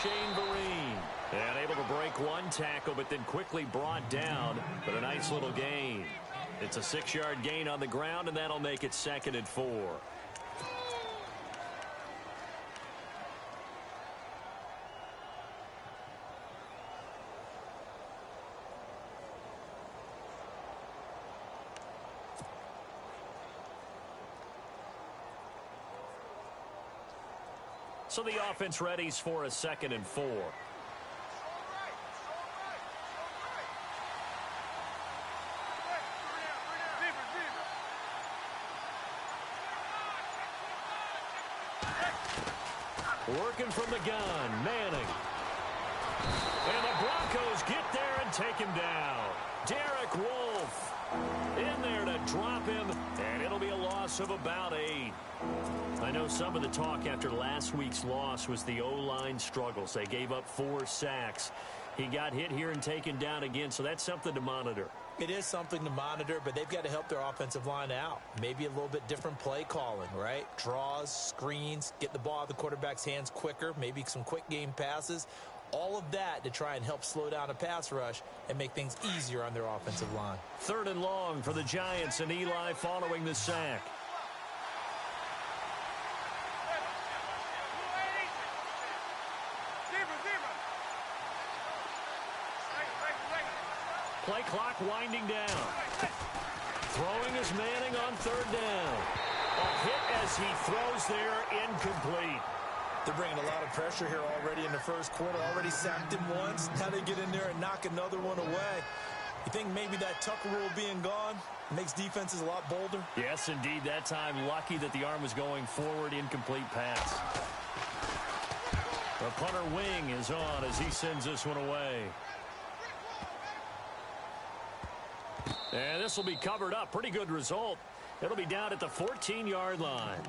And able to break one tackle, but then quickly brought down. But a nice little gain. It's a 6-yard gain on the ground, and that'll make it 2nd and 4. So the offense readies for a 2nd and 4. Working from the gun, Manning. And the Broncos get there and take him down. Derek Wolfe in there to drop him, and it'll be a loss of about 8. I know some of the talk after last week's loss was the O-line struggles. They gave up 4 sacks. He got hit here and taken down again, so that's something to monitor. It is something to monitor, but they've got to help their offensive line out. Maybe a little bit different play calling, right? Draws, screens, get the ball out of the quarterback's hands quicker, maybe some quick game passes. All of that to try and help slow down a pass rush and make things easier on their offensive line. 3rd and long for the Giants, and Eli following the sack. Play clock winding down. Throwing is Manning on 3rd down. A hit as he throws there, incomplete. They're bringing a lot of pressure here already in the first quarter. Already sacked him once. Now they get in there and knock another one away. You think maybe that Tucker rule being gone makes defenses a lot bolder? Yes, indeed. That time, lucky that the arm was going forward. Incomplete pass. The punter wing is on as he sends this one away. And this will be covered up. Pretty good result. It'll be down at the 14-yard line.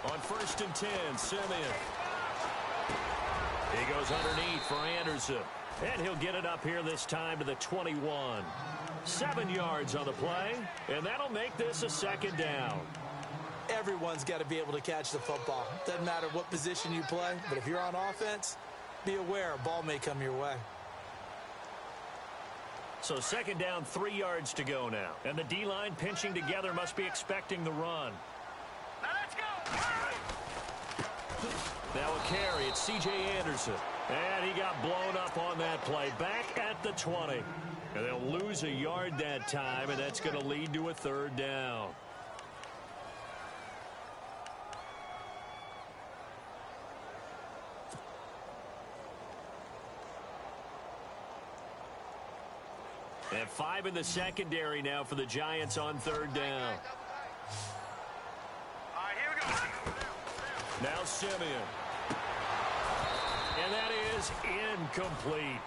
On 1st and 10, Simeon. He goes underneath for Anderson. And he'll get it up here this time to the 21. 7 yards on the play, and that'll make this a 2nd down. Everyone's got to be able to catch the football. Doesn't matter what position you play, but if you're on offense, be aware a ball may come your way. So 2nd down, 3 yards to go now. And the D-line pinching together must be expecting the run. Now let's go! Now a carry, it's C.J. Anderson. And he got blown up on that play. Back at the 20. And they'll lose a yard that time, and that's going to lead to a 3rd down. And 5 in the secondary now for the Giants on 3rd down. All right, here we go. Now Simeon. And that is incomplete.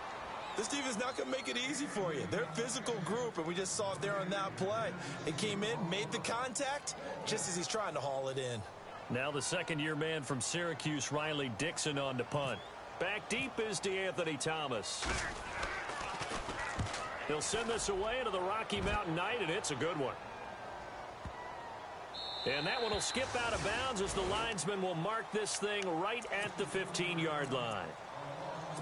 This defense not going to make it easy for you. They're a physical group, and we just saw it there on that play. It came in, made the contact, just as he's trying to haul it in. Now the 2nd-year man from Syracuse, Riley Dixon, on to punt. Back deep is DeAnthony Thomas. He'll send this away into the Rocky Mountain Night, and it's a good one. And that one will skip out of bounds as the linesman will mark this thing right at the 15-yard line.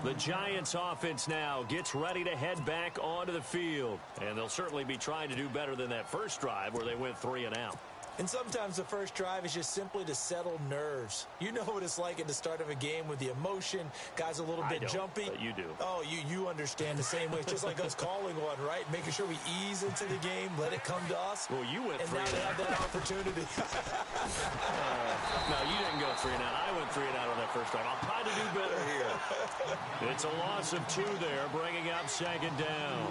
The Giants offense now gets ready to head back onto the field. And they'll certainly be trying to do better than that first drive where they went 3 and out. And sometimes the first drive is just simply to settle nerves. You know what it's like at the start of a game with the emotion. Guys a little bit jumpy. But you do. Oh, you understand the same way. It's just like us calling one, right? Making sure we ease into the game, let it come to us. Well, you went 3 and out. And now they have that opportunity. No, you didn't go 3 and out. I went 3 and out on that first drive. I'll try to do better here. It's a loss of 2 there, bringing up 2nd down.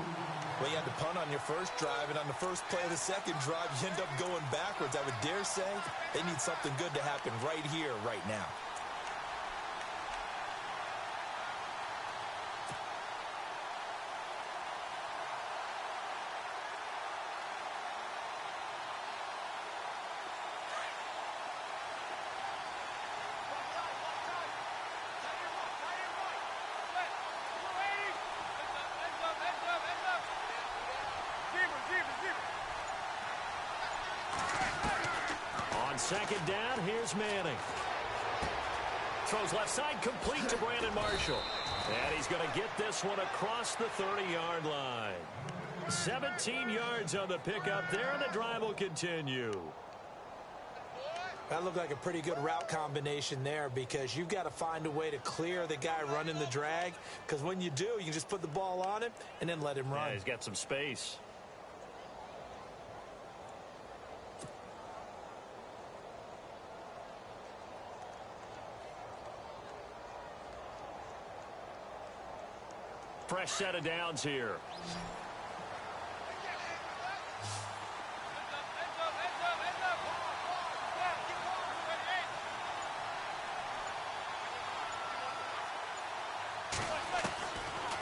Well, you had to punt on your first drive, and on the first play of the second drive, you end up going backwards. I would dare say they need something good to happen right here, right now. second down, here's Manning. Throws left side, complete to Brandon Marshall. And he's going to get this one across the 30-yard line. 17 yards on the pickup there, and the drive will continue. That looked like a pretty good route combination there, because you've got to find a way to clear the guy running the drag, because when you do, you can just put the ball on him and then let him run. Yeah, he's got some space. Fresh set of downs here.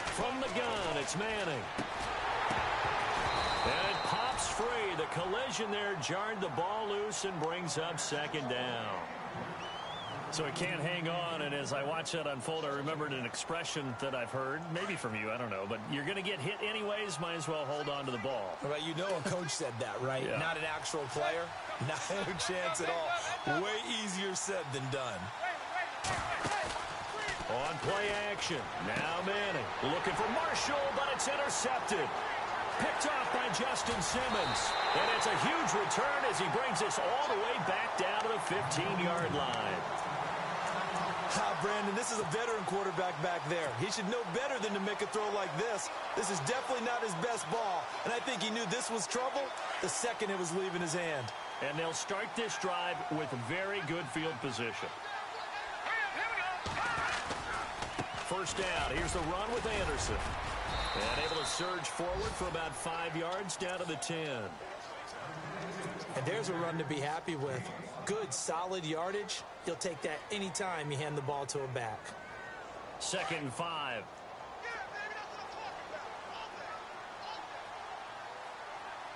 From the gun, it's Manning. And it pops free. The collision there jarred the ball loose and brings up second down. So it can't hang on, and as I watch that unfold, I remembered an expression that I've heard, maybe from you, I don't know, but you're going to get hit anyways, might as well hold on to the ball. Well, you know a coach said that, right? Yeah. Not an actual player. Not a chance at all. Way easier said than done. On play action, now Manning looking for Marshall, but it's intercepted. Picked off by Justin Simmons. And it's a huge return as he brings this all the way back down to the 15-yard line. Brandon, this is a veteran quarterback back there. He should know better than to make a throw like this. This is definitely not his best ball, and I think he knew this was trouble the second it was leaving his hand. And they'll start this drive with very good field position. First down, here's the run with Anderson. And able to surge forward for about 5 yards down to the 10. And there's a run to be happy with. Good, solid yardage. He'll take that anytime you hand the ball to a back. 2nd and 5.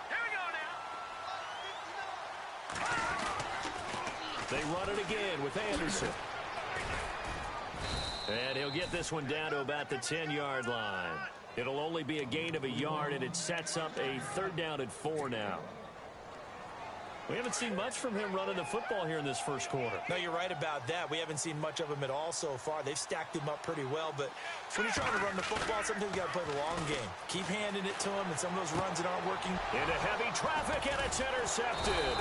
Here we go now. They run it again with Anderson. And he'll get this one down to about the 10-yard line. It'll only be a gain of a yard, and it sets up a 3rd down and 4 now. We haven't seen much from him running the football here in this first quarter. No, you're right about that. We haven't seen much of him at all so far. They've stacked him up pretty well, but when you're trying to run the football, sometimes you got to play the long game. Keep handing it to him, and some of those runs that aren't working. Into heavy traffic, and it's intercepted.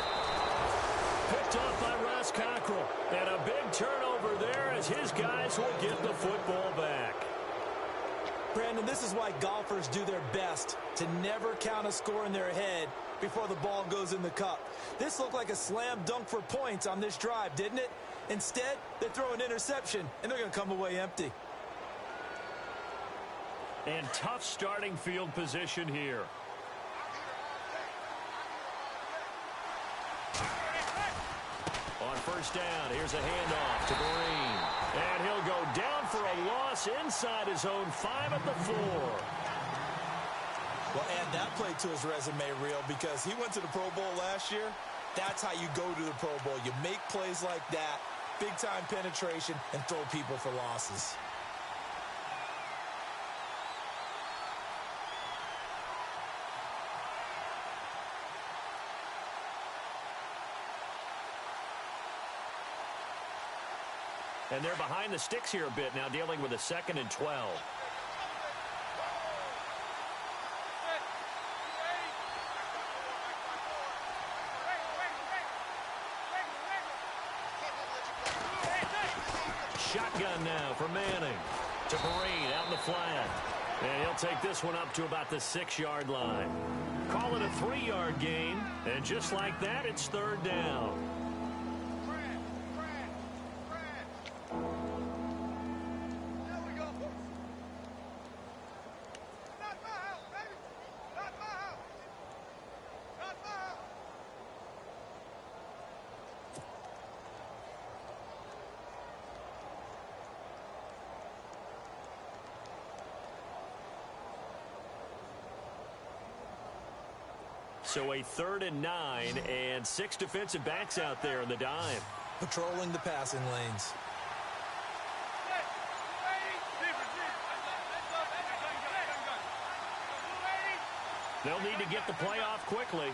Picked off by Ross Cockrell. And a big turnover there as his guys will get the football back. Brandon, this is why golfers do their best to never count a score in their head before the ball goes in the cup. This looked like a slam dunk for points on this drive, didn't it? Instead, they throw an interception, and they're going to come away empty. And tough starting field position here. On first down, here's a handoff to Green. And he'll go down for a loss inside his own 5 at the 4. Well, add that play to his resume reel, because he went to the Pro Bowl last year. That's how you go to the Pro Bowl. You make plays like that, big-time penetration, and throw people for losses. And they're behind the sticks here a bit now, dealing with a 2nd and 12. Shotgun now for Manning. To Breen out in the flat. And he'll take this one up to about the 6-yard line. Call it a 3-yard gain. And just like that, it's 3rd down. So a 3rd and 9, and 6 defensive backs out there in the dime. Patrolling the passing lanes. They'll need to get the play off quickly.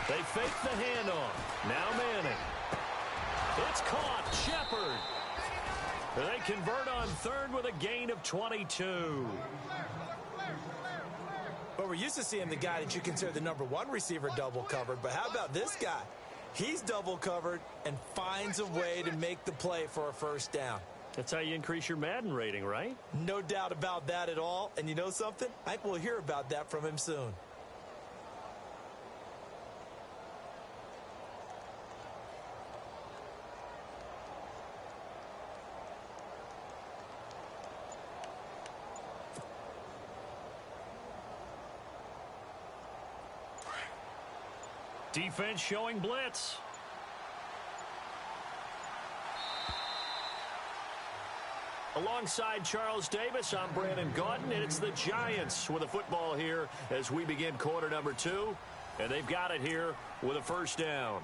They fake the handoff. Now Manning. It's caught. Shepard. They convert on third with a gain of 22. But we're used to seeing the guy that you consider the number one receiver double covered. But how about this guy? He's double covered and finds a way to make the play for a first down. That's how you increase your Madden rating, right? No doubt about that at all. And you know something? I think we'll hear about that from him soon. Defense showing blitz. Alongside Charles Davis, I'm Brandon Gaudin, and it's the Giants with a football here as we begin quarter number 2. And they've got it here with a first down.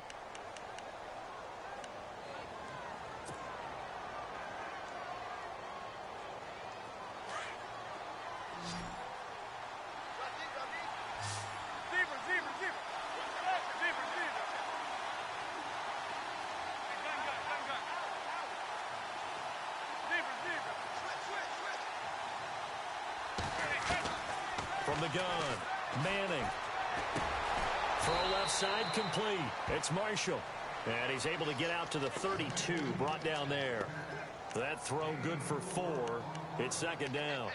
From the gun, Manning. Throw left side complete. It's Marshall. And he's able to get out to the 32, brought down there. That throw good for 4. It's second down.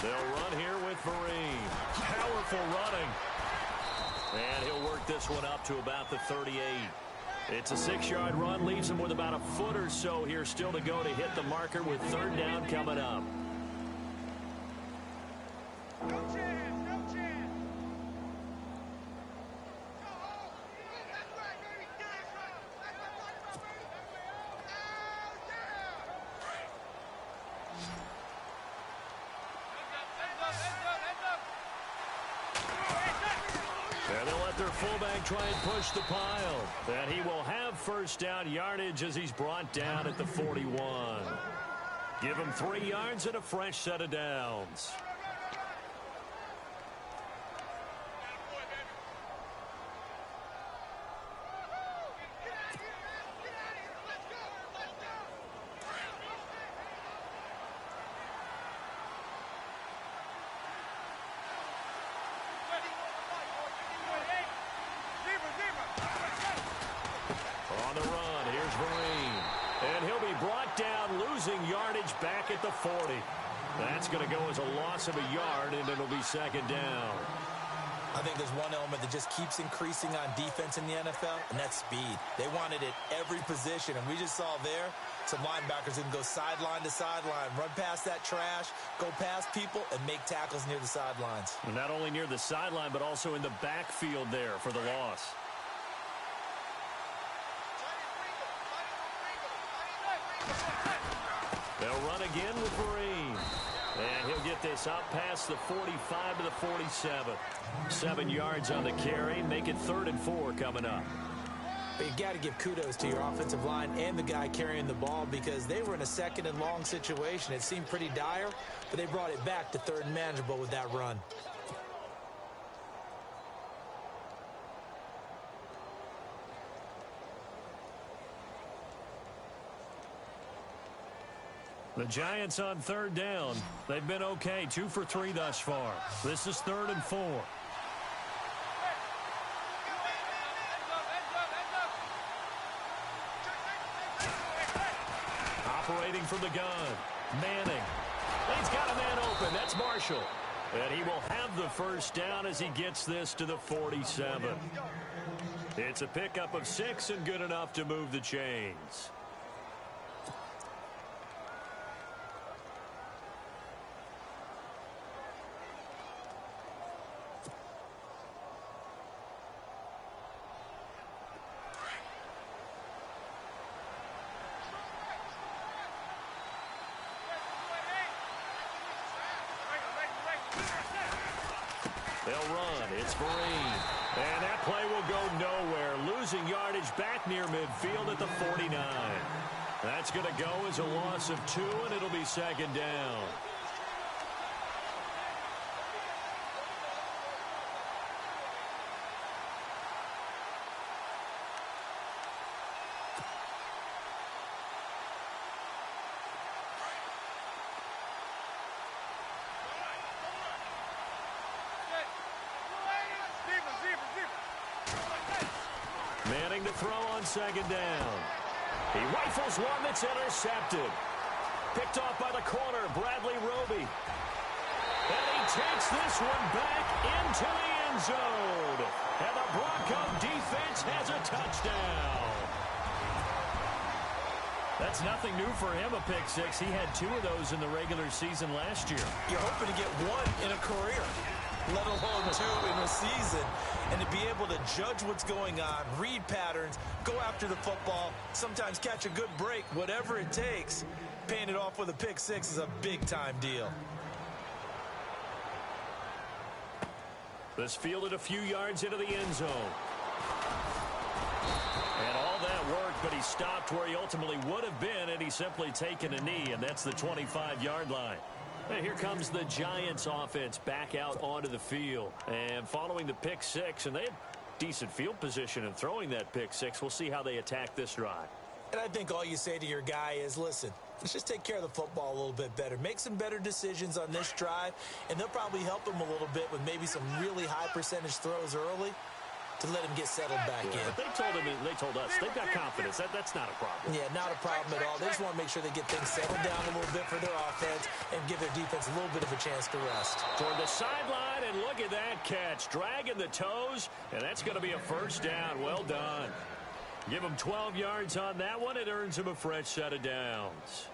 They'll run here with Vereen. Powerful running. And he'll work this one up to about the 38. It's a 6-yard run. Leaves him with about a foot or so here still to go to hit the marker with third down coming up. No chance, no chance. And they'll let their fullback try and push the pile. And he will have first down yardage as he's brought down at the 41. Give him 3 yards and a fresh set of downs. On the run, here's Vereen. And he'll be brought down, losing yardage back at the 40. That's going to go as a loss of a yard, and it'll be second down. I think there's one element that just keeps increasing on defense in the NFL, and that's speed. They want it at every position, and we just saw there some linebackers who can go sideline to sideline, run past that trash, go past people, and make tackles near the sidelines. And not only near the sideline, but also in the backfield there for the loss. They'll run again with Vereen. And he'll get this out past the 45 to the 47. 7 yards on the carry. Make it 3rd and 4 coming up. But you got to give kudos to your offensive line and the guy carrying the ball because they were in a 2nd and long situation. It seemed pretty dire, but they brought it back to 3rd and manageable with that run. The Giants on 3rd down. They've been okay, 2 for 3 thus far. This is 3rd and 4. Operating from the gun, Manning. He's got a man open. That's Marshall. And he will have the first down as he gets this to the 47. It's a pickup of 6 and good enough to move the chains. They'll run. It's Vereen. And that play will go nowhere. Losing yardage back near midfield at the 49. That's going to go as a loss of 2, and it'll be second down. Manning to throw on second down. He rifles one that's intercepted. Picked off by the corner, Bradley Roby. And he takes this one back into the end zone. And the Bronco defense has a touchdown. That's nothing new for him, a pick six. He had 2 of those in the regular season last year. You're hoping to get 1 in a career, let alone 2 in a season. And to be able to judge what's going on, read patterns, go after the football, sometimes catch a good break, whatever it takes, paying it off with a pick six is a big-time deal. This fielded a few yards into the end zone. And all that worked, but he stopped where he ultimately would have been, and he's simply taken a knee, and that's the 25-yard line. And here comes the Giants offense back out onto the field. And following the pick six, and they had decent field position in throwing that pick six. We'll see how they attack this drive. And I think all you say to your guy is, listen, let's just take care of the football a little bit better. Make some better decisions on this drive, and they'll probably help him a little bit with maybe some really high percentage throws early to let him get settled back in. But they told us they've got confidence. That's not a problem. Yeah, not a problem at all. They just want to make sure they get things settled down a little bit for their offense and give their defense a little bit of a chance to rest. Toward the sideline, and look at that catch. Dragging the toes, and that's going to be a first down. Well done. Give him 12 yards on that one. It earns him a fresh set of downs.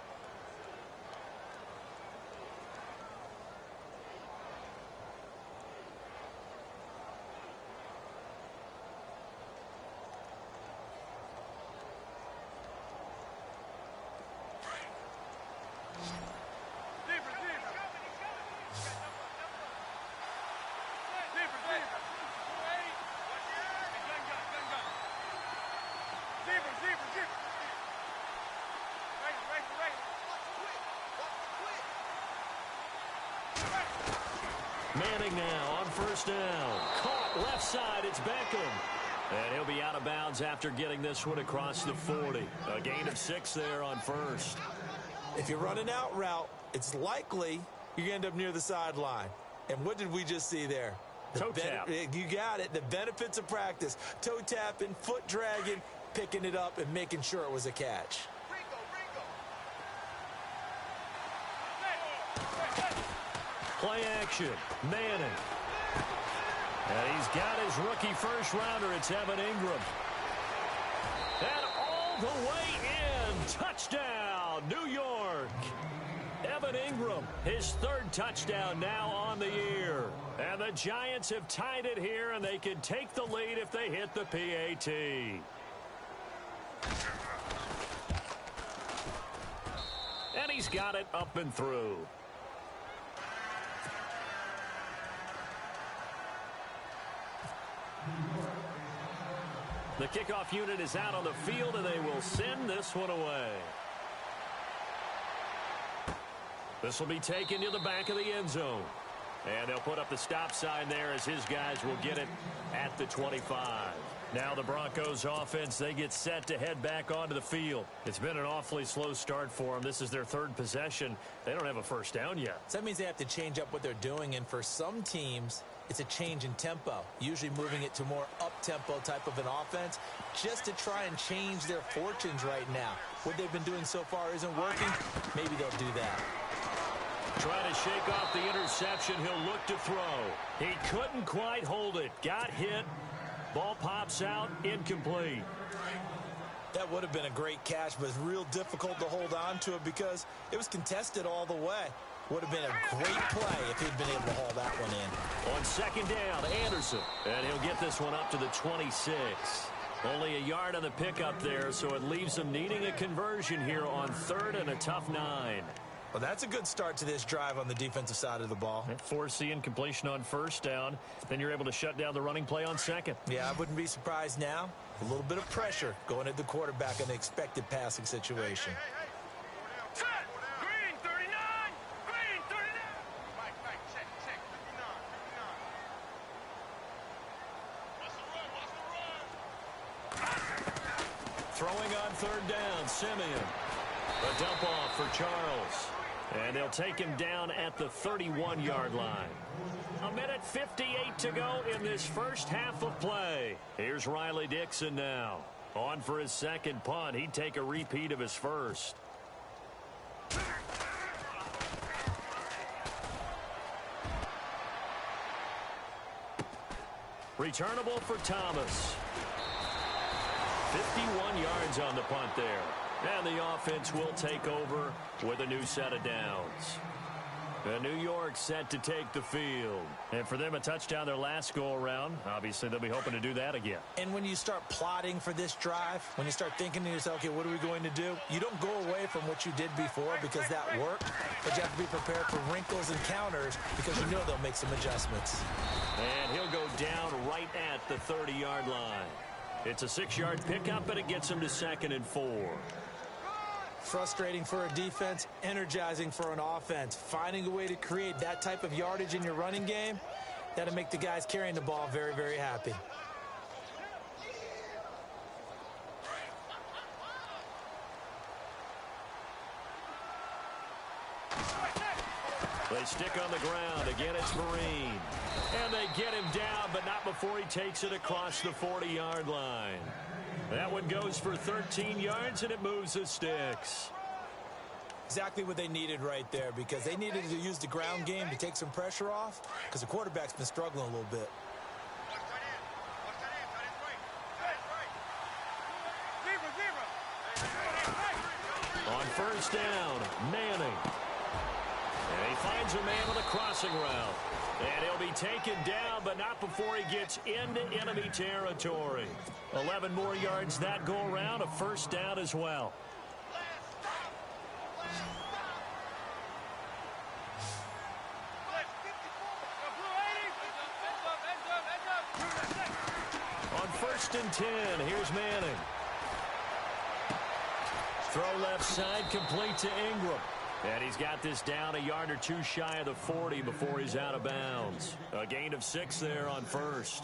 Manning now on first down. Caught left side. It's Beckham. And he'll be out of bounds after getting this one across the 40. A gain of 6 there on first. If you run an out route, it's likely you're going to end up near the sideline. And what did we just see there? Toe tap. You got it. The benefits of practice. Toe tapping, foot dragging, picking it up, and making sure it was a catch. Play action. Manning. And he's got his rookie first-rounder. It's Evan Ingram. And all the way in. Touchdown, New York. Evan Ingram, his 3rd touchdown now on the year. And the Giants have tied it here, and they can take the lead if they hit the PAT. And he's got it up and through. The kickoff unit is out on the field, and they will send this one away. This will be taken to the back of the end zone. And they'll put up the stop sign there as his guys will get it at the 25. Now the Broncos offense, they get set to head back onto the field. It's been an awfully slow start for them. This is their 3rd possession. They don't have a first down yet. So that means they have to change up what they're doing, and for some teams, it's a change in tempo, usually moving it to more up-tempo type of an offense just to try and change their fortunes right now. What they've been doing so far isn't working. Maybe they'll do that. Trying to shake off the interception. He'll look to throw. He couldn't quite hold it. Got hit. Ball pops out. Incomplete. That would have been a great catch, but it's real difficult to hold on to it because it was contested all the way. Would have been a great play if he'd been able to haul that one in. On second down, Anderson. And he'll get this one up to the 26. Only a yard on the pickup there, so it leaves them needing a conversion here on 3rd and a tough 9. Well, that's a good start to this drive on the defensive side of the ball. Forcing completion on first down. Then you're able to shut down the running play on second. Yeah, I wouldn't be surprised now. A little bit of pressure going at the quarterback in an expected passing situation. Green 39! Green 39! Mike, check, 59. Watch the run. Throwing on third down, Simeon. A dump off for Charles. And they'll take him down at the 31-yard line. 1:58 to go in this first half of play. Here's Riley Dixon now. On for his second punt. He'd take a repeat of his first. Returnable for Thomas. 51 yards on the punt there. And the offense will take over with a new set of downs. And New York set to take the field. And for them, a touchdown their last go-around. Obviously, they'll be hoping to do that again. And when you start plotting for this drive, when you start thinking to yourself, okay, what are we going to do? You don't go away from what you did before because that worked. But you have to be prepared for wrinkles and counters because you know they'll make some adjustments. And he'll go down right at the 30-yard line. It's a 6-yard pickup, and it gets him to 2nd and 4. Frustrating for a defense, energizing for an offense. Finding a way to create that type of yardage in your running game, that'll make the guys carrying the ball very, very happy. They stick on the ground. Again, it's Marine. And they get him down, but not before he takes it across the 40-yard line. That one goes for 13 yards, and it moves the sticks. Exactly what they needed right there because they needed to use the ground game to take some pressure off because the quarterback's been struggling a little bit. On first down, Manning. And he finds a man with a crossing route. And he'll be taken down, but not before he gets into enemy territory. 11 more yards that go around, a first down as well. On first and 10, here's Manning. Throw left side, complete to Ingram. And he's got this down a yard or two shy of the 40 before he's out of bounds. A gain of 6 there on first.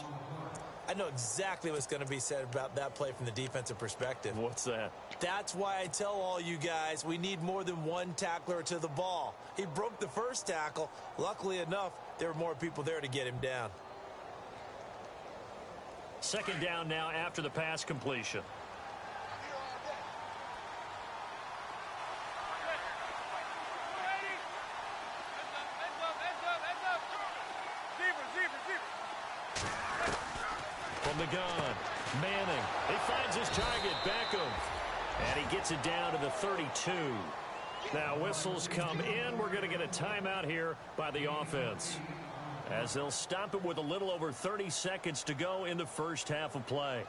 I know exactly what's going to be said about that play from the defensive perspective. What's that? That's why I tell all you guys we need more than one tackler to the ball. He broke the first tackle. Luckily enough, there were more people there to get him down. Second down now after the pass completion. From the gun, Manning. He finds his target, Beckham. And he gets it down to the 32. Now whistles come in. We're going to get a timeout here by the offense, as they'll stop it with a little over 30 seconds to go in the first half of play.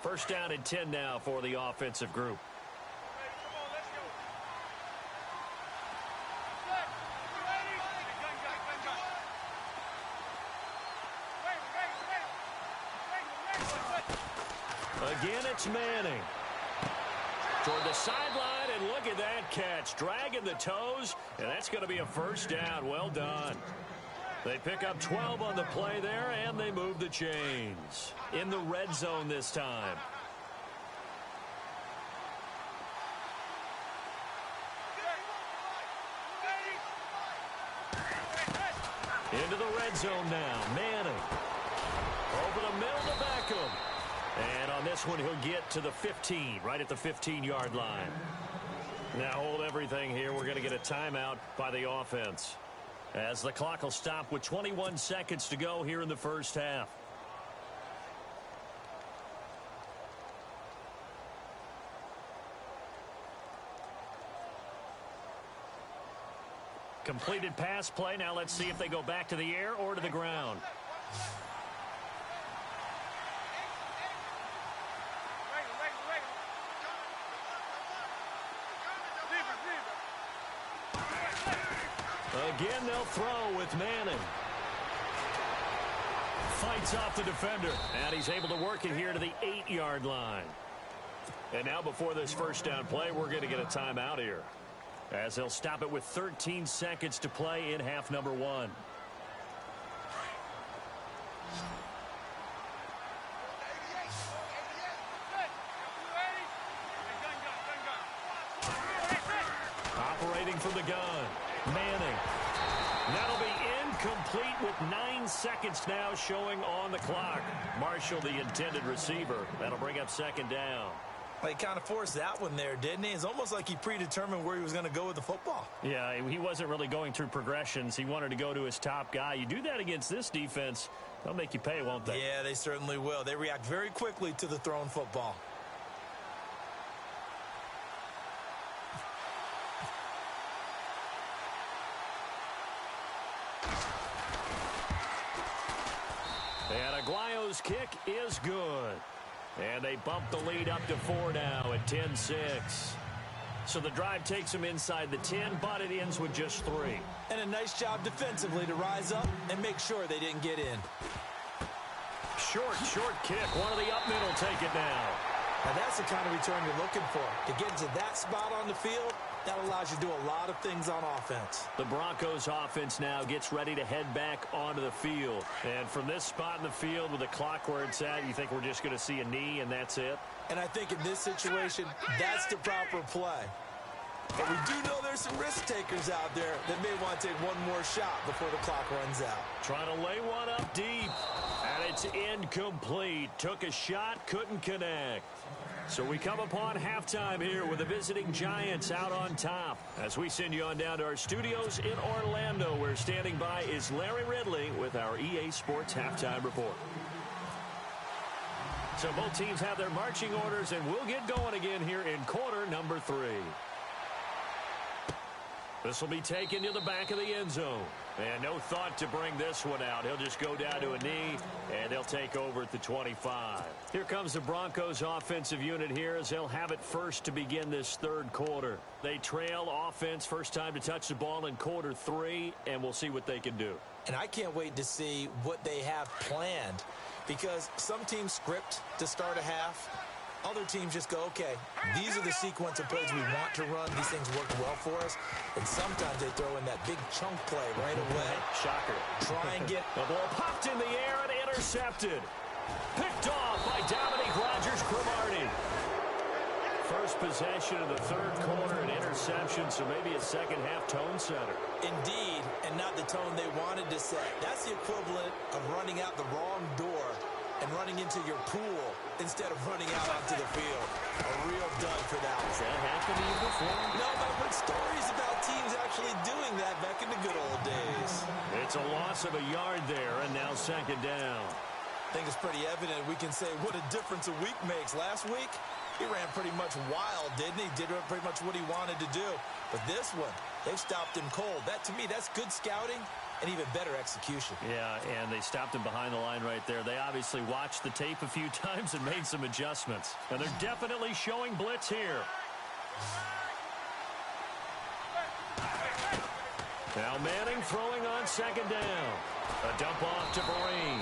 First down and 10 now for the offensive group. Again, it's Manning. Toward the sideline, and look at that catch. Dragging the toes, and that's going to be a first down. Well done. They pick up 12 on the play there, and they move the chains. In the red zone this time. Into the red zone now. Manning. Over the middle to Beckham. And on this one, he'll get to the 15, right at the 15-yard line. Now hold everything here. We're going to get a timeout by the offense, as the clock will stop with 21 seconds to go here in the first half. Completed pass play. Now let's see if they go back to the air or to the ground. Again, they'll throw with Manning. Fights off the defender, and he's able to work it here to the 8-yard line. And now before this first down play, we're going to get a timeout here, as they'll stop it with 13 seconds to play in half number 1. Operating from the gun, Manning. That'll be incomplete with 9 seconds now showing on the clock. Marshall, the intended receiver. That'll bring up second down. Well, he kind of forced that one there, didn't he? It's almost like he predetermined where he was going to go with the football. Yeah, he wasn't really going through progressions. He wanted to go to his top guy. You do that against this defense, they'll make you pay, won't they? Yeah, they certainly will. They react very quickly to the thrown football. And Aguayo's kick is good. And they bump the lead up to 4 now at 10-6. So the drive takes them inside the 10, but it ends with just 3. And a nice job defensively to rise up and make sure they didn't get in. Short kick. One of the up middle take it now. Now that's the kind of return you're looking for. To get into that spot on the field, that allows you to do a lot of things on offense. The Broncos offense now gets ready to head back onto the field. And from this spot in the field with the clock where it's at, you think we're just going to see a knee and that's it? And I think in this situation, that's the proper play. But we do know there's some risk takers out there that may want to take one more shot before the clock runs out. Trying to lay one up deep. And it's incomplete. Took a shot, couldn't connect. So we come upon halftime here with the visiting Giants out on top. As we send you on down to our studios in Orlando, where standing by is Larry Ridley with our EA Sports Halftime Report. So both teams have their marching orders, and we'll get going again here in quarter number 3. This will be taken to the back of the end zone. And no thought to bring this one out. He'll just go down to a knee, and they'll take over at the 25. Here comes the Broncos offensive unit here as they'll have it first to begin this third quarter. They trail offense, first time to touch the ball in quarter 3, and we'll see what they can do. And I can't wait to see what they have planned, because some teams script to start a half. Other teams just go, okay, these are the sequence of plays we want to run. These things work well for us. And sometimes they throw in that big chunk play right away. Shocker. Try and get... The ball popped in the air and intercepted. Picked off by Dominique Rodgers-Cromartie. First possession of the third quarter, an interception, so maybe a second-half tone setter. Indeed, and not the tone they wanted to set. That's the equivalent of running out the wrong door and running into your pool instead of running out onto the field. A real dud for that one. Has that happened to you before? No, but I've heard stories about teams actually doing that back in the good old days. It's a loss of a yard there, and now second down. I think it's pretty evident we can say what a difference a week makes. Last week, he ran pretty much wild, didn't he? Did pretty much what he wanted to do. But this one, they've stopped him cold. That, to me, that's good scouting and even better execution. Yeah, and they stopped him behind the line right there. They obviously watched the tape a few times and made some adjustments. And they're definitely showing blitz here. Now Manning throwing on second down. A dump off to Vereen.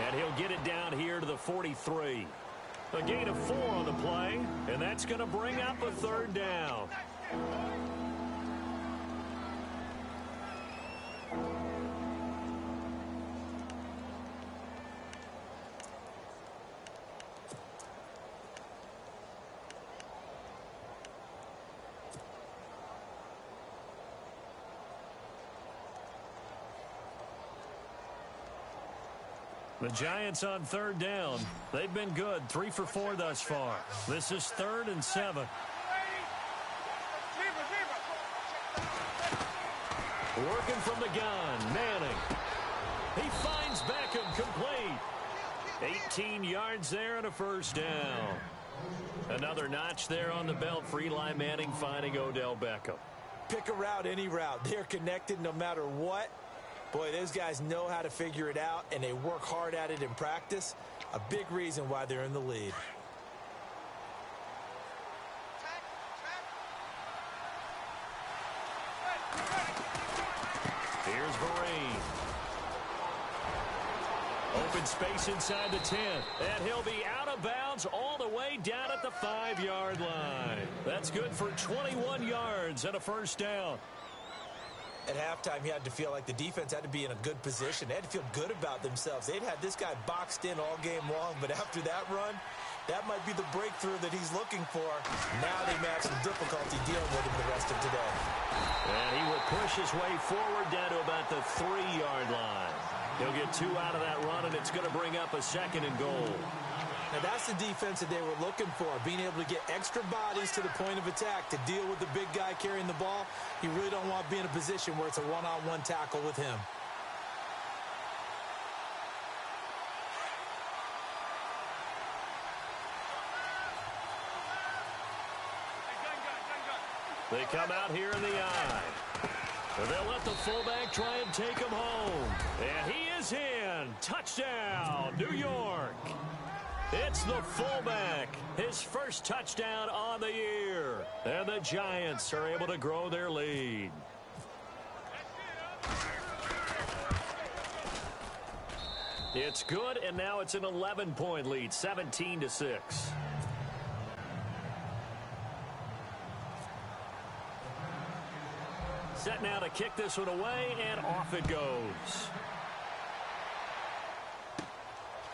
And he'll get it down here to the 43. A gain of 4 on the play, and that's going to bring up a third down. The Giants on third down. They've been good, 3 for 4 thus far. This is 3rd and 7. Working from the gun, Manning. He finds Beckham complete. 18 yards there and a first down. Another notch there on the belt for Eli Manning finding Odell Beckham. Pick a route, any route. They're connected no matter what. Boy, those guys know how to figure it out, and they work hard at it in practice. A big reason why they're in the lead. Here's Vereen. Open space inside the 10. And he'll be out of bounds all the way down at the 5-yard line. That's good for 21 yards and a first down. At halftime, you had to feel like the defense had to be in a good position. They had to feel good about themselves. They'd had this guy boxed in all game long, but after that run, that might be the breakthrough that he's looking for. Now they may have some difficulty dealing with him the rest of today. And he will push his way forward down to about the 3-yard line. He'll get 2 out of that run, and it's going to bring up a 2nd and goal. Now, that's the defense that they were looking for, being able to get extra bodies to the point of attack to deal with the big guy carrying the ball. You really don't want to be in a position where it's a one-on-one tackle with him. They come out here in the eye. They'll let the fullback try and take him home. And he is in. Touchdown, New York. It's the fullback. His first touchdown on the year. And the Giants are able to grow their lead. It's good, and now it's an 11-point lead, 17-6. Set now to kick this one away, and off it goes.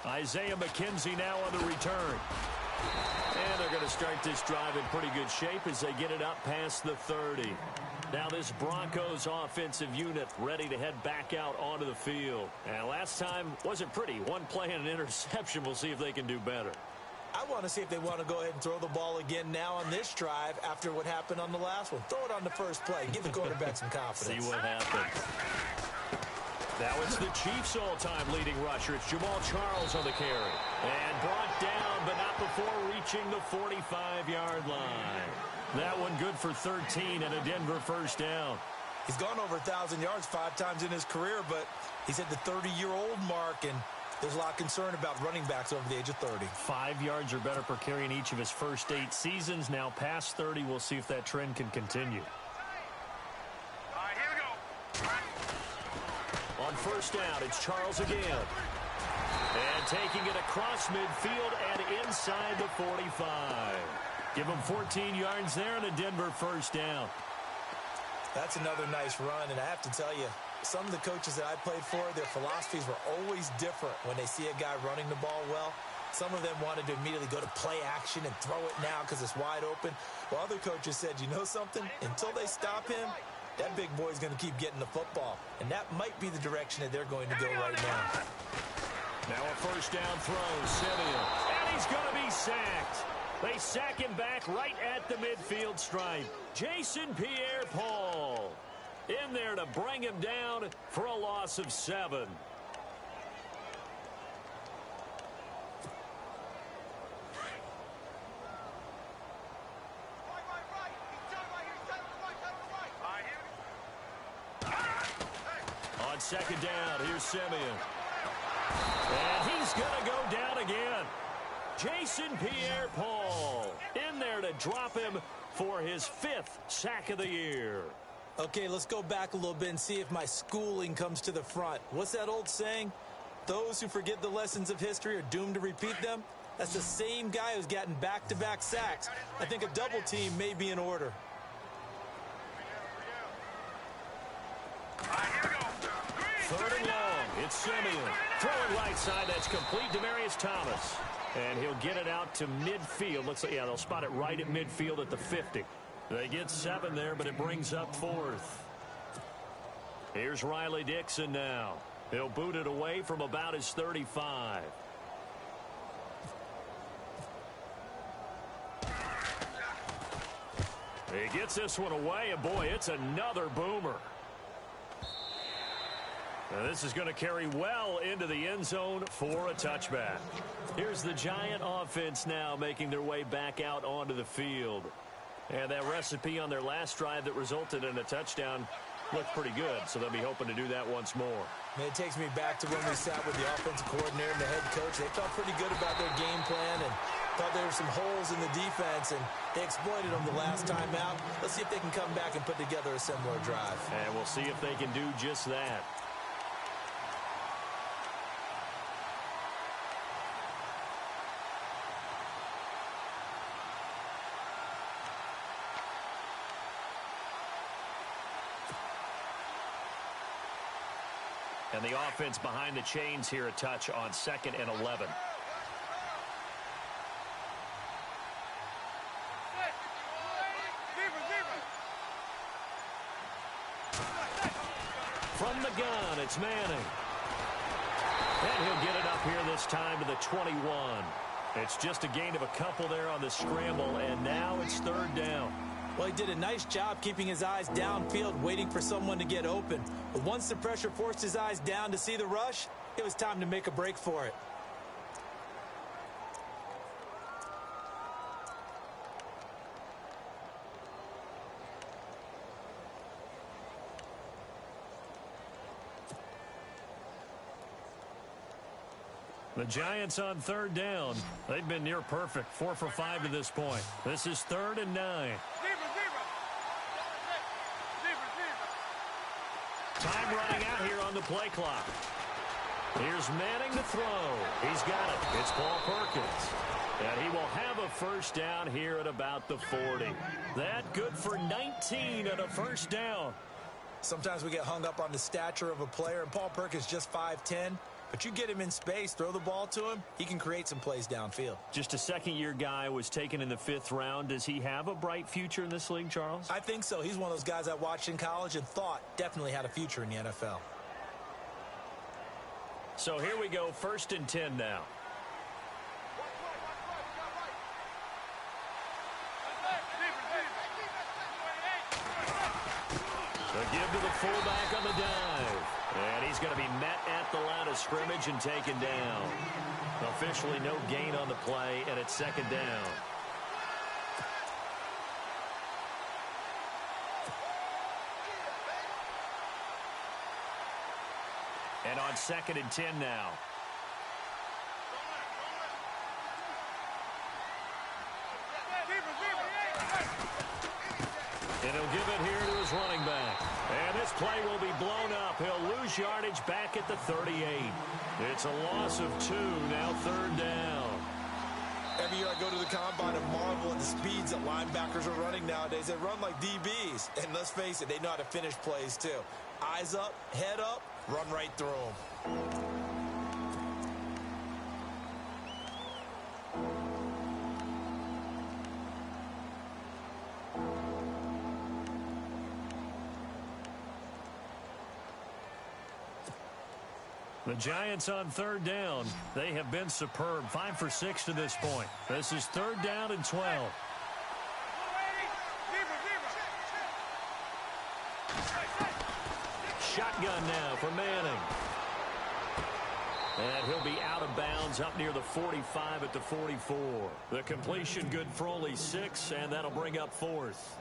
Isaiah McKenzie now on the return. And they're going to start this drive in pretty good shape as they get it up past the 30. Now this Broncos offensive unit ready to head back out onto the field. And last time wasn't pretty. One play and an interception. We'll see if they can do better. I want to see if they want to go ahead and throw the ball again now on this drive after what happened on the last one. Throw it on the first play. Give the quarterback some confidence. See what happens. Now it's the Chiefs' all-time leading rusher. It's Jamal Charles on the carry. And brought down, but not before reaching the 45-yard line. That one good for 13 and a Denver first down. He's gone over 1,000 yards 5 times in his career, but he's at the 30-year-old mark, and there's a lot of concern about running backs over the age of 30. 5 yards or better per carry in each of his first 8 seasons. Now past 30, we'll see if that trend can continue. All right, here we go. On first down, it's Charles again. And taking it across midfield and inside the 45. Give him 14 yards there and a Denver first down. That's another nice run, and I have to tell you, some of the coaches that I played for, their philosophies were always different when they see a guy running the ball well. Some of them wanted to immediately go to play action and throw it now because it's wide open. While other coaches said, you know something? Until they stop him, that big boy's going to keep getting the football. And that might be the direction that they're going to go right now. Now a first down throw, Simeon. And he's going to be sacked. They sack him back right at the midfield stripe. Jason Pierre-Paul in there to bring him down for a loss of 7. On second down, here's Simeon. And he's going to go down again. Jason Pierre-Paul in there to drop him for his 5th sack of the year. Okay, let's go back a little bit and see if my schooling comes to the front. What's that old saying? Those who forget the lessons of history are doomed to repeat them. That's the same guy who's gotten back-to-back sacks. I think a double team may be in order. Third and long. It's Simeon. Throwing right side. That's complete. Demaryius Thomas. And he'll get it out to midfield. Looks like, yeah, they'll spot it right at midfield at the 50. They get 7 there, but it brings up 4th. Here's Riley Dixon now. He'll boot it away from about his 35. He gets this one away, and boy, it's another boomer. Now this is going to carry well into the end zone for a touchback. Here's the Giant offense now making their way back out onto the field. And that recipe on their last drive that resulted in a touchdown looked pretty good, so they'll be hoping to do that once more. Man, it takes me back to when we sat with the offensive coordinator and the head coach. They felt pretty good about their game plan, and Thought there were some holes in the defense, and they exploited them the last time out. Let's see if they can come back and put together a similar drive. And we'll see if they can do just that. And the offense behind the chains here a touch on 2nd and 11. From the gun, it's Manning. And he'll get it up here this time to the 21. It's just a gain of a couple there on the scramble, and now it's 3rd down. Well, he did a nice job keeping his eyes downfield, waiting for someone to get open. But once the pressure forced his eyes down to see the rush, it was time to make a break for it. The Giants on 3rd down. They've been near perfect, 4 for 5 to this point. This is 3rd and 9. Time running out here on the play clock. Here's Manning to throw. He's got it. It's Paul Perkins. And he will have a 1st down here at about the 40. That good for 19 and a 1st down. Sometimes we get hung up on the stature of a player, and Paul Perkins just 5'10". But you get him in space, throw the ball to him, he can create some plays downfield. Just a second-year guy was taken in the 5th round. Does he have a bright future in this league, Charles? I think so. He's one of those guys I watched in college and thought definitely had a future in the NFL. So here we go, 1st and 10 now. The give to the fullback on the dive. And he's going to be met at the line of scrimmage and taken down. Officially no gain on the play, and it's 2nd down. And on 2nd and 10 now. And he'll give it here to his running back. And this play will be blown up. He'll lose yardage back at the 38. It's a loss of 2, now 3rd down. Every year I go to the combine and marvel at the speeds that linebackers are running nowadays. They run like DBs. And let's face it, they know how to finish plays too. Eyes up, head up, run right through them. The Giants on 3rd down. They have been superb. 5 for 6 to this point. This is 3rd down and 12. Shotgun now for Manning. And he'll be out of bounds up near the 45 at the 44. The completion good for only 6, and that'll bring up 4th.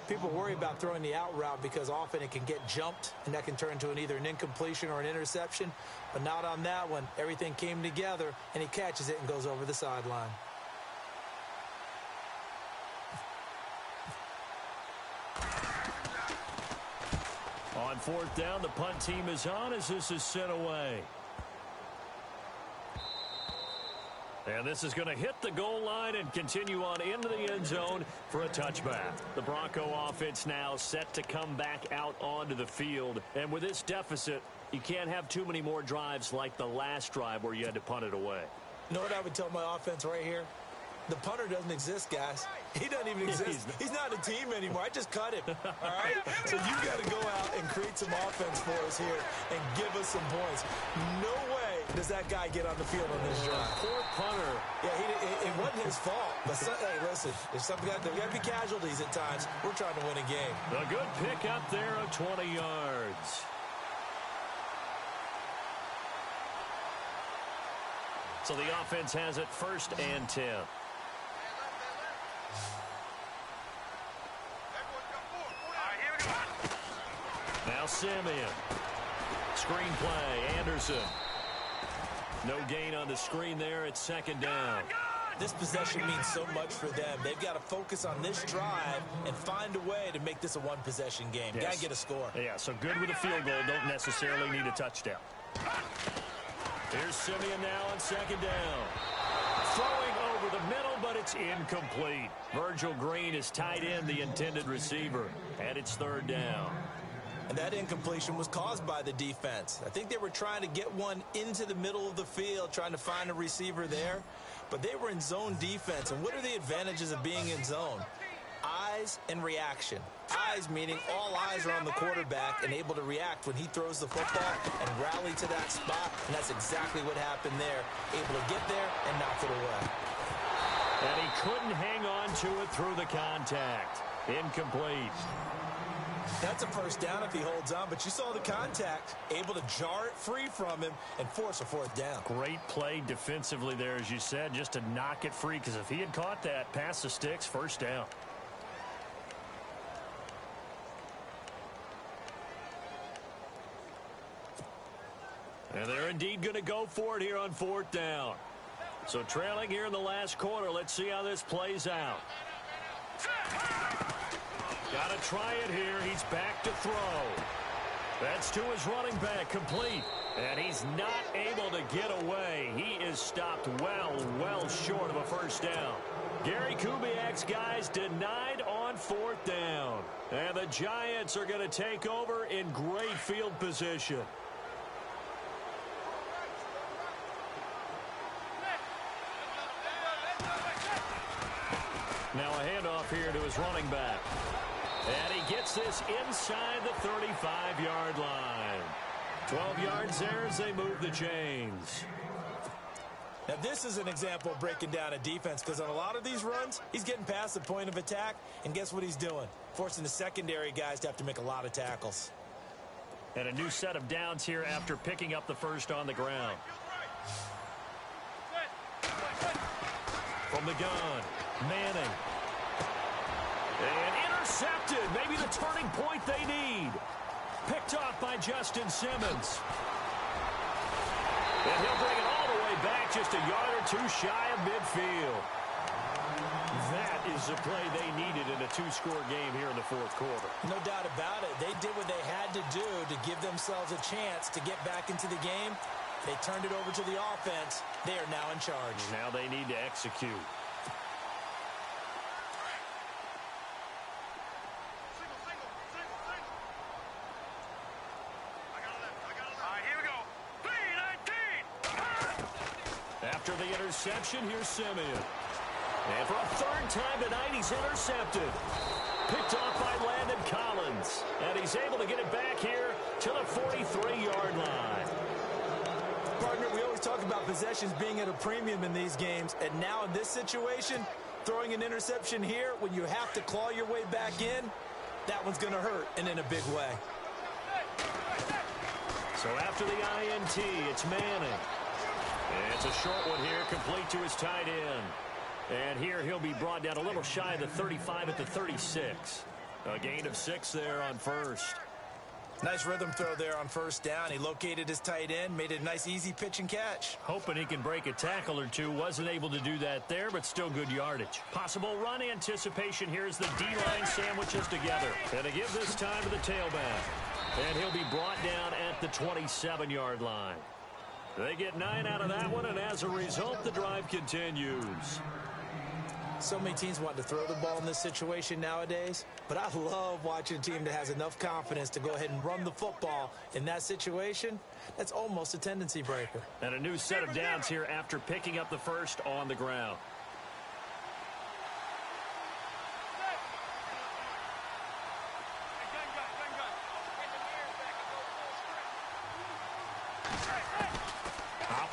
People worry about throwing the out route because often it can get jumped, and that can turn into either an incompletion or an interception. But not on that one. Everything came together, and he catches it and goes over the sideline. On 4th down, the punt team is on as this is sent away. And this is going to hit the goal line and continue on into the end zone for a touchback. The Bronco offense now set to come back out onto the field. And with this deficit, you can't have too many more drives like the last drive where you had to punt it away. You know what I would tell my offense right here? The punter doesn't exist, guys. He doesn't even exist. He's not a team anymore. I just cut him. All right? So you got to go out and create some offense for us here and give us some points. No way does that guy get on the field on this drive. Poor punter. Yeah, it wasn't his fault. But hey, listen, there's got to be casualties at times. We're trying to win a game. A good pick up there of 20 yards. So the offense has it 1st and 10. Now Simeon. Screen play, Anderson. No gain on the screen there. It's 2nd down. This possession means so much for them. They've got to focus on this drive and find a way to make this a one-possession game. Yes. Got to get a score. Yeah, so good with a field goal. Don't necessarily need a touchdown. Here's Simeon now on second down. Throwing over the middle, but it's incomplete. Virgil Green is tied in the intended receiver, and it's third down. And that incompletion was caused by the defense. I think they were trying to get one into the middle of the field, trying to find a receiver there. But they were in zone defense. And what are the advantages of being in zone? Eyes and reaction. Eyes meaning all eyes are on the quarterback and able to react when he throws the football and rally to that spot. And that's exactly what happened there. Able to get there and knock it away. And he couldn't hang on to it through the contact. Incomplete. That's a first down if he holds on, but you saw the contact, able to jar it free from him and force a fourth down. Great play defensively there, as you said, just to knock it free, because if he had caught that, pass the sticks, first down. And they're indeed going to go for it here on fourth down. So trailing here in the last quarter, let's see how this plays out. Got to try it here. He's back to throw. That's to his running back, complete. And he's not able to get away. He is stopped well short of a first down. Gary Kubiak's guys denied on fourth down. And the Giants are going to take over in great field position. Now a handoff here to his running back. And he gets this inside the 35-yard line. 12 yards there as they move the chains. Now this is an example of breaking down a defense, because on a lot of these runs, he's getting past the point of attack, and guess what he's doing? Forcing the secondary guys to have to make a lot of tackles. And a new set of downs here after picking up the first on the ground. From the gun, Manning. And intercepted. Maybe the turning point they need. Picked off by Justin Simmons. And he'll bring it all the way back, just a yard or two shy of midfield. That is the play they needed in a two-score game here in the fourth quarter. No doubt about it. They did what they had to do to give themselves a chance to get back into the game. They turned it over to the offense. They are now in charge. Now they need to execute. After the interception, here's Simeon. And for a third time tonight, he's intercepted. Picked off by Landon Collins. And he's able to get it back here to the 43-yard line. Partner, we always talk about possessions being at a premium in these games. And now in this situation, throwing an interception here when you have to claw your way back in, that one's going to hurt, and in a big way. So after the INT, it's Manning. And it's a short one here, complete to his tight end. And here he'll be brought down a little shy of the 35 at the 36. A gain of 6 there on first. Nice rhythm throw there on first down. He located his tight end, made it a nice easy pitch and catch. Hoping he can break a tackle or two. Wasn't able to do that there, but still good yardage. Possible run anticipation here as the D-line sandwiches together. And to give this time to the tailback. And he'll be brought down at the 27-yard line. They get 9 out of that one, and as a result, the drive continues. So many teams want to throw the ball in this situation nowadays, but I love watching a team that has enough confidence to go ahead and run the football in that situation. That's almost a tendency breaker. And a new set of downs here after picking up the first on the ground.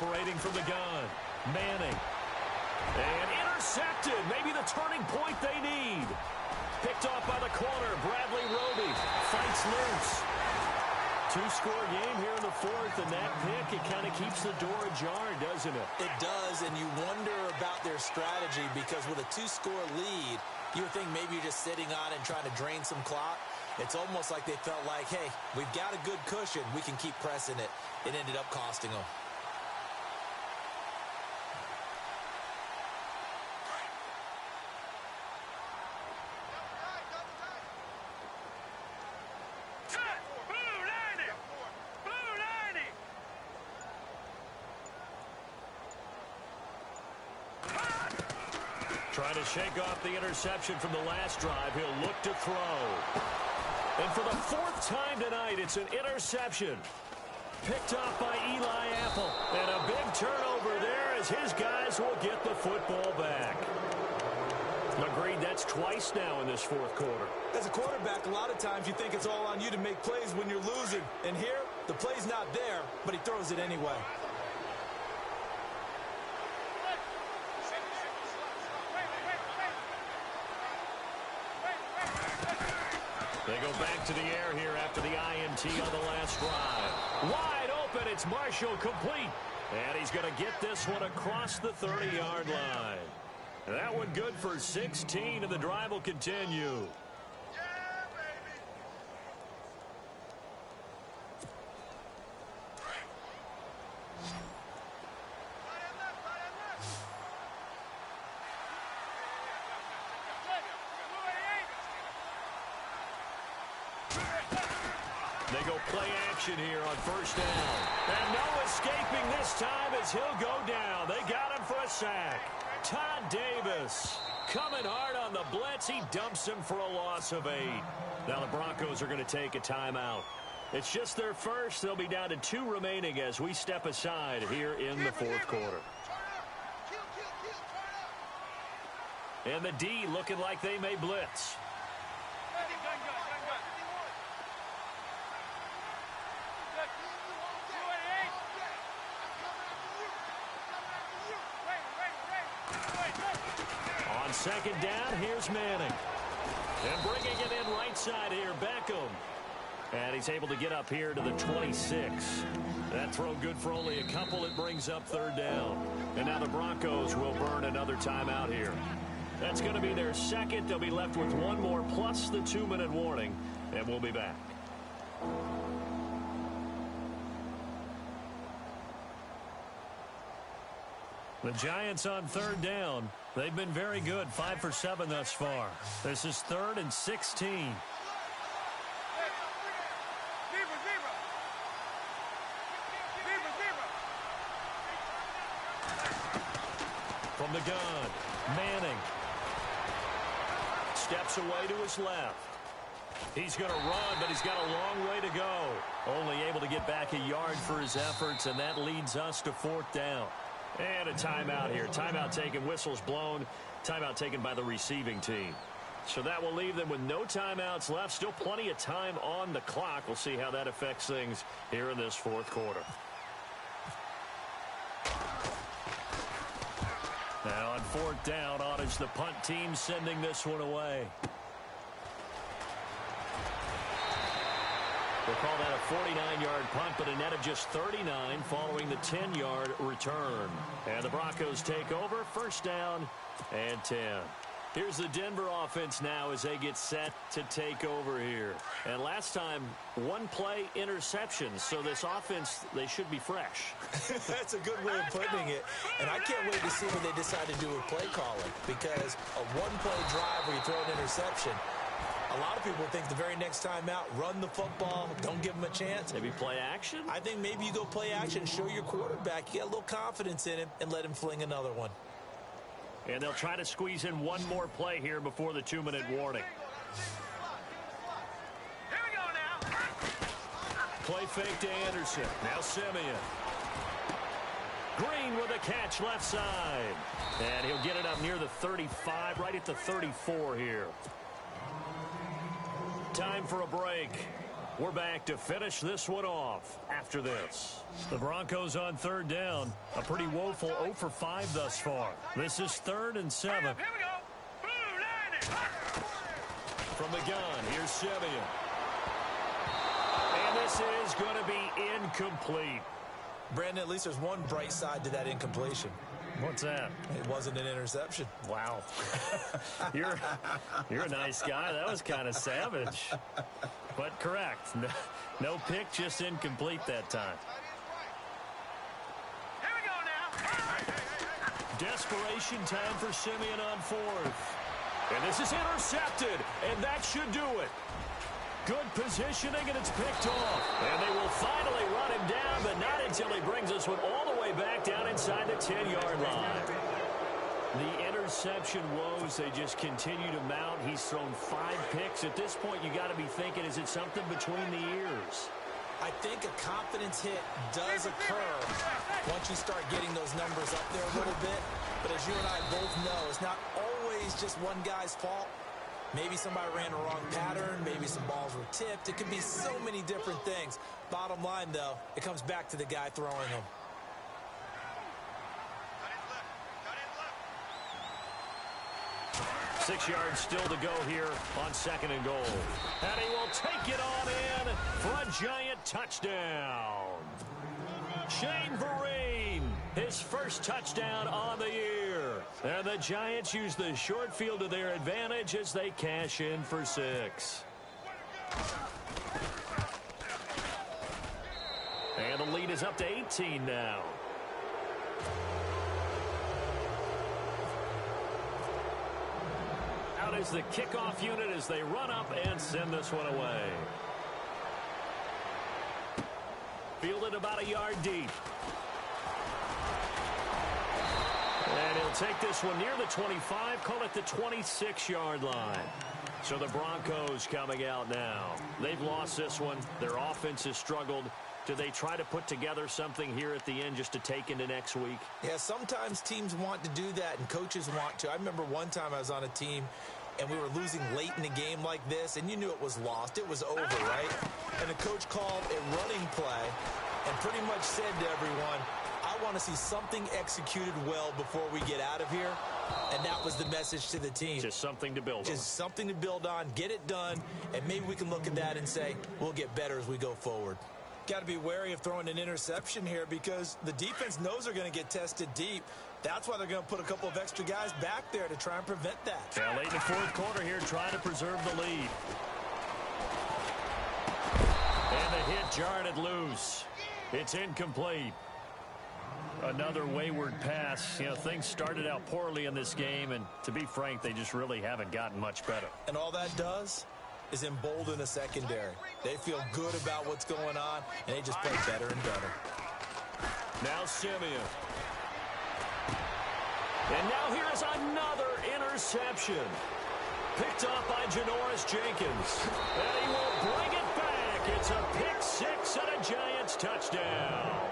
Operating from the gun, Manning. And intercepted. Maybe the turning point they need. Picked off by the corner. Bradley Roby fights loose. Two-score game here in the fourth, and that pick, it kind of keeps the door ajar, doesn't it? It does, and you wonder about their strategy, because with a two-score lead, you would think maybe you're just sitting on it and trying to drain some clock. It's almost like they felt like, hey, we've got a good cushion. We can keep pressing it. It ended up costing them. Trying to shake off the interception from the last drive. He'll look to throw. And for the fourth time tonight, it's an interception. Picked off by Eli Apple. And a big turnover there as his guys will get the football back. Agreed, that's twice now in this fourth quarter. As a quarterback, a lot of times you think it's all on you to make plays when you're losing. And here, the play's not there, but he throws it anyway. They go back to the air here after the INT on the last drive. Wide open, it's Marshall complete. And he's going to get this one across the 30-yard line. That one good for 16, and the drive will continue. They go play action here on first down. And no escaping this time as he'll go down. They got him for a sack. Todd Davis coming hard on the blitz. He dumps him for a loss of 8. Now the Broncos are going to take a timeout. It's just their first. They'll be down to 2 remaining as we step aside here in the fourth quarter. And the D looking like they may blitz. On second down, here's Manning. And bringing it in right side here, Beckham. And he's able to get up here to the 26. That throw good for only a couple. It brings up third down. And now the Broncos will burn another timeout here. That's going to be their second. They'll be left with one more plus the 2-minute warning. And we'll be back. The Giants on third down. They've been very good, 5 for 7 thus far. This is 3rd and 16. From the gun, Manning. Steps away to his left. He's going to run, but he's got a long way to go. Only able to get back a yard for his efforts, and that leads us to 4th down. And a timeout here. Timeout taken, whistles blown. Timeout taken by the receiving team. So that will leave them with no timeouts left. Still plenty of time on the clock. We'll see how that affects things here in this fourth quarter. Now on 4th down, on is the punt team sending this one away. We'll call that a 49-yard punt, but a net of just 39 following the 10-yard return. And the Broncos take over, 1st down and 10. Here's the Denver offense now as they get set to take over here. And last time, 1-play interception. So this offense, they should be fresh. That's a good way of putting it. And I can't wait to see what they decide to do with play calling. Because a 1-play drive where you throw an interception, a lot of people think the very next time out, run the football, don't give him a chance. Maybe play action? I think maybe you go play action, show your quarterback, you get a little confidence in him, and let him fling another one. And they'll try to squeeze in one more play here before the 2-minute warning. Here we go now. Play fake to Anderson. Now Simeon. Green with a catch left side. And he'll get it up near the 35, right at the 34 here. Time for a break. We're back to finish this one off after this. The Broncos on 3rd down. A pretty woeful 0 for 5 thus far. This is 3rd and 7. Here we go. Blue line it. From the gun, here's Simeon. And this is going to be incomplete. Brandon, at least there's one bright side to that incompletion. What's that? It wasn't an interception. Wow. You're a nice guy. That was kind of savage. But correct. No pick, just incomplete that time. Here we go now. Desperation time for Simeon on 4th. And this is intercepted, and that should do it. Good positioning, and it's picked off. And they will finally run him down, but not until he brings this one all the way back down inside the 10-yard line. The interception interception woes, they just continue to mount. He's thrown 5 picks. At this point, you got to be thinking, is it something between the ears? I think a confidence hit does occur once you start getting those numbers up there a little bit. But as you and I both know, it's not always just one guy's fault. Maybe somebody ran the wrong pattern. Maybe some balls were tipped. It could be so many different things. Bottom line, though, it comes back to the guy throwing them. 6 yards still to go here on 2nd and goal. And he will take it on in for a giant touchdown. Shane Vereen, his first touchdown on the year. And the Giants use the short field to their advantage as they cash in for 6. And the lead is up to 18 now. Out is the kickoff unit as they run up and send this one away. Fielded about a yard deep. And he'll take this one near the 25, call it the 26-yard line. So the Broncos coming out now. They've lost this one. Their offense has struggled. Do they try to put together something here at the end just to take into next week? Yeah, sometimes teams want to do that and coaches want to. I remember one time I was on a team and we were losing late in the game like this, and you knew it was lost. It was over, right? And the coach called a running play and pretty much said to everyone, I want to see something executed well before we get out of here. And that was the message to the team. Just something to build on. Just something to build on, get it done, and maybe we can look at that and say, we'll get better as we go forward. Got to be wary of throwing an interception here because the defense knows they're going to get tested deep. That's why they're going to put a couple of extra guys back there to try and prevent that. Yeah, late in the 4th quarter here, trying to preserve the lead. And the hit jarred it loose. It's incomplete. Another wayward pass. You know, things started out poorly in this game, and to be frank, they just really haven't gotten much better. And all that does is embolden the secondary. They feel good about what's going on, and they just play better and better. Now Simeon. And now here is another interception. Picked up by Janoris Jenkins. And he will bring it back. It's a pick 6 and a Giants touchdown.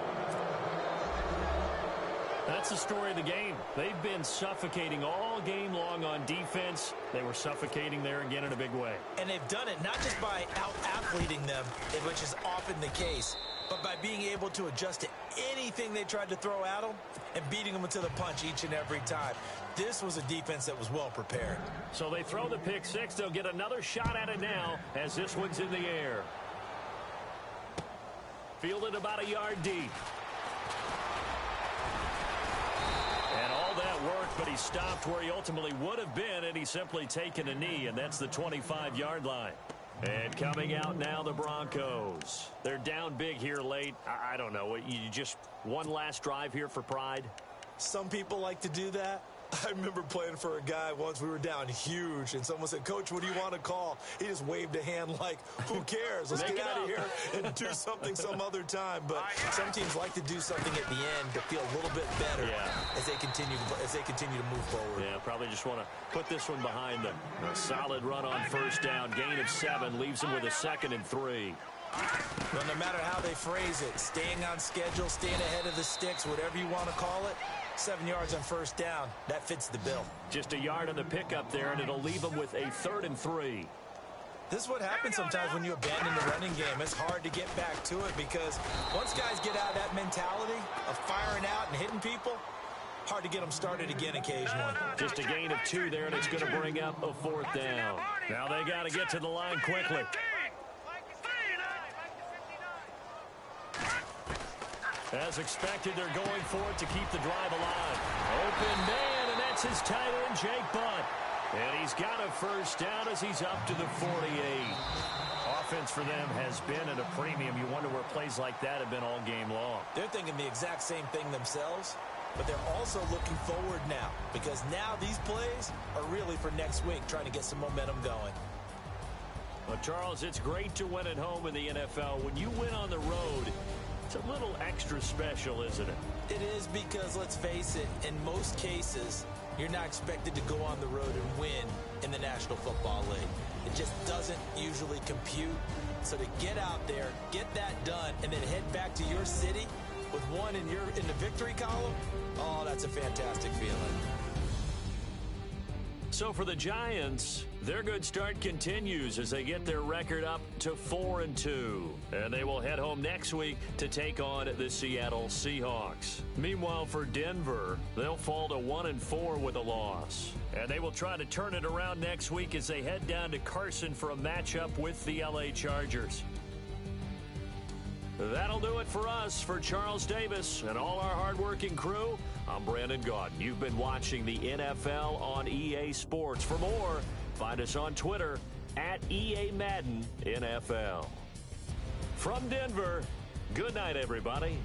That's the story of the game. They've been suffocating all game long on defense. They were suffocating there again in a big way. And they've done it not just by out-athleting them, which is often the case, but by being able to adjust to anything they tried to throw at them and beating them to the punch each and every time. This was a defense that was well prepared. So they throw the pick 6. They'll get another shot at it now as this one's in the air. Fielded about a yard deep. And all that worked, but he stopped where he ultimately would have been, and he's simply taken a knee, and that's the 25-yard line. And coming out now, the Broncos. They're down big here late. I don't know. You just one last drive here for pride? Some people like to do that. I remember playing for a guy once. We were down huge, and someone said, Coach, what do you want to call? He just waved a hand like, who cares? Let's get out of here and do something some other time. But some teams like to do something at the end to feel a little bit better as they continue to move forward. Yeah, probably just want to put this one behind them. A solid run on first down. Gain of 7 leaves them with a 2nd and 3. Well, no matter how they phrase it, staying on schedule, staying ahead of the sticks, whatever you want to call it, 7 yards on first down, that fits the bill. Just a yard on the pickup there, and it'll leave them with a 3rd and 3. This is what happens sometimes when you abandon the running game. It's hard to get back to it because once guys get out of that mentality of firing out and hitting people, hard to get them started again occasionally. Just a gain of 2 there, and it's going to bring up a 4th down. Now they got to get to the line quickly. As expected, they're going for it to keep the drive alive. Open man, and that's his tight end, Jake Butt. And he's got a first down as he's up to the 48. Offense for them has been at a premium. You wonder where plays like that have been all game long. They're thinking the exact same thing themselves, but they're also looking forward now because now these plays are really for next week, trying to get some momentum going. Well, Charles, it's great to win at home in the NFL. When you win on the road, it's a little extra special, isn't it? It is because, let's face it, in most cases, You're not expected to go on the road and win in the National Football League. It just doesn't usually compute. So to get out there, get that done, and then head back to your city with one in the victory column, oh, that's a fantastic feeling. So for the Giants, their good start continues as they get their record up to 4-2. And they will head home next week to take on the Seattle Seahawks. Meanwhile, for Denver, they'll fall to 1-4 with a loss. And they will try to turn it around next week as they head down to Carson for a matchup with the LA Chargers. That'll do it for us. For Charles Davis and all our hardworking crew, I'm Brandon Gaudin. You've been watching the NFL on EA Sports. For more, find us on Twitter at EA Madden NFL. From Denver, good night, everybody.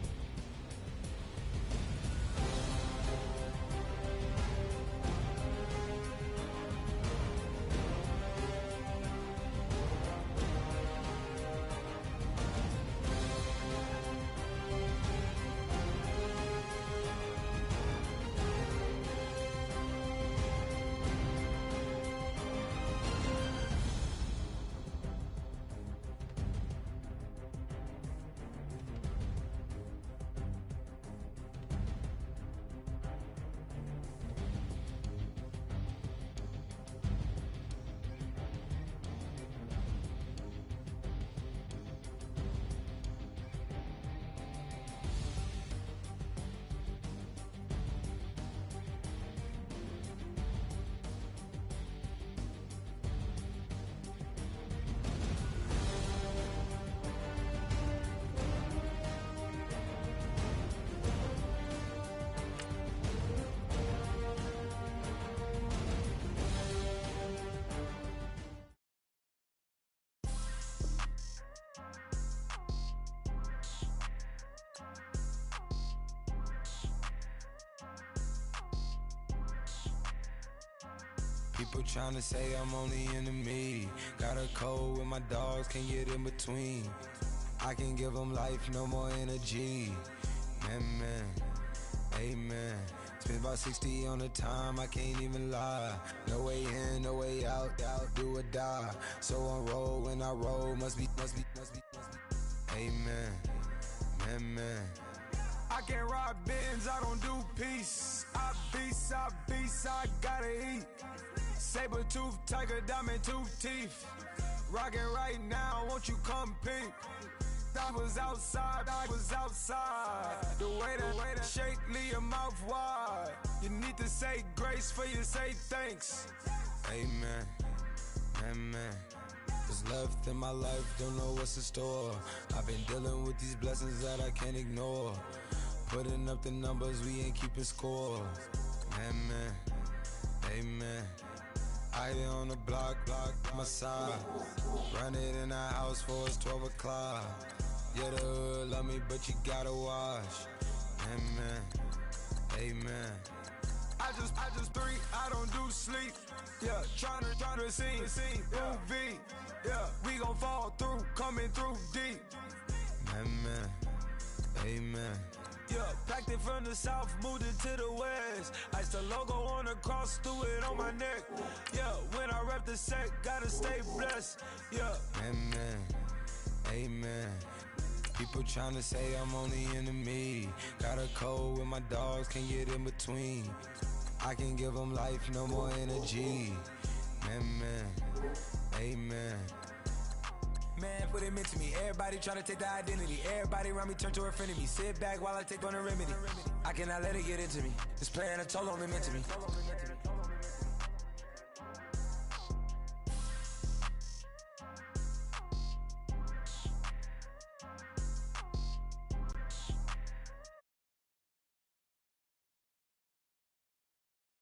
People tryna say I'm only in the me. Got a cold with my dogs, can't get in between. I can give them life, no more energy. Man, amen. Spent about 60 on the time, I can't even lie. No way in, no way out, do or die. So on roll, when I roll, must be. Amen, man. I can't ride Benz, I don't do peace. I beast, I gotta eat. Saber tooth, tiger, diamond tooth teeth. Rockin' right now, won't you come peep? I was outside. The way that shake, leave your mouth wide. You need to say grace for you say thanks. Amen. What's left in my life, don't know what's in store. I've been dealing with these blessings that I can't ignore. Putting up the numbers, we ain't keeping score. Amen. I been on the block, my side. Run it in the house for it's 12 o'clock. Yeah, the hood love me, but you gotta watch. Amen. I just drink, I don't do sleep. Yeah, tryna see UV. Yeah, we gon' fall through, coming through deep. Amen. Yeah, packed it from the south, moved it to the west. Iced the logo on the cross, threw it on my neck. Yeah, when I rep the set, gotta stay blessed. Yeah. Amen. People tryna say I'm only in the me. Got a cold with my dogs, can't get in between. I can give them life, no more energy. Amen. Man, put it into me. Everybody try to take the identity. Everybody around me turn to a friend of me. Sit back while I take on the remedy. I cannot let it get into me. This plan a toll on me mentally.